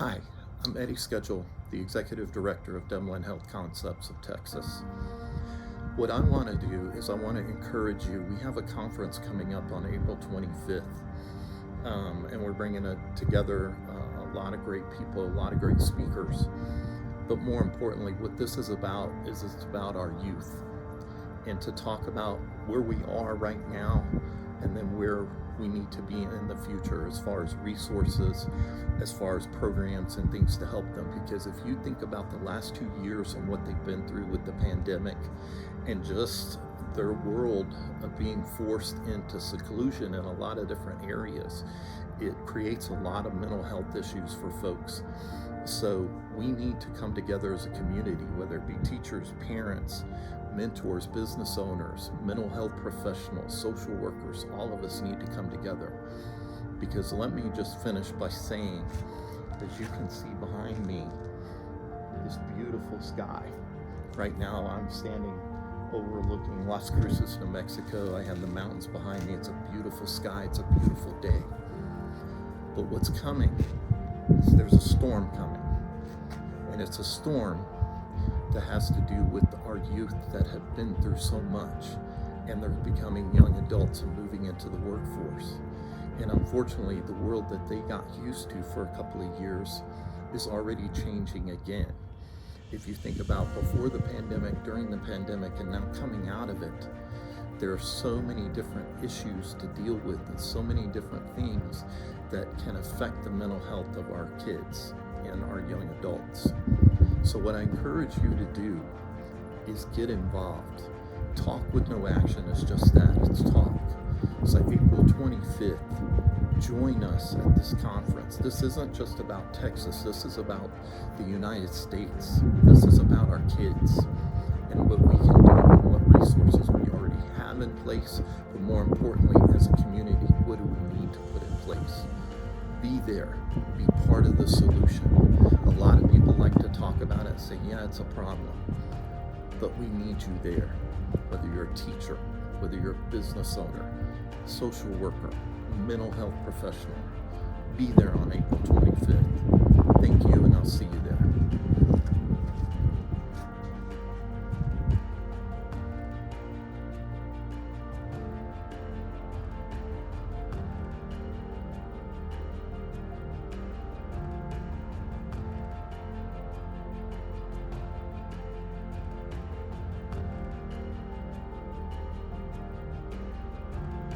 Hi, I'm Eddy, the Executive Director of Deblin Health Concepts of Texas. What I want to do is I want to encourage you. We have a conference coming up on April 25th, and we're bringing together a lot of great people, a lot of great speakers. But more importantly, what this is about is it's about our youth, and to talk about where we are right now and then where we need to be in the future as far as resources, as far as programs and things to help them. Because if you think about the last 2 years and what they've been through with the pandemic and just their world of being forced into seclusion in a lot of different areas, it creates a lot of mental health issues for folks. So we need to come together as a community, whether it be teachers, parents, mentors, business owners, mental health professionals, social workers. All of us need to come together. Because let me just finish by saying, as you can see behind me, this beautiful sky. Right now I'm standing overlooking Las Cruces, New Mexico. I have the mountains behind me. It's a beautiful sky. It's a beautiful day. But what's coming is there's a storm coming. And it's a storm that has to do with our youth that have been through so much, and they're becoming young adults and moving into the workforce. And unfortunately, the world that they got used to for a couple of years is already changing again. If you think about before the pandemic, during the pandemic, and now coming out of it, there are so many different issues to deal with and so many different things that can affect the mental health of our kids and our young adults. So what I encourage you to do is get involved. Talk with no action is just that, it's talk. So April 25th, join us at this conference. This isn't just about Texas, this is about the United States. This is about our kids and what we can do and what resources we already have in place, but more importantly, as a community, what do we need to put in place? Be there, be part of the solution. A lot of people like to talk about it and say, yeah, it's a problem, but we need you there. Whether you're a teacher, whether you're a business owner, social worker, mental health professional, be there on April 25th. Thank you, and I'll see you there.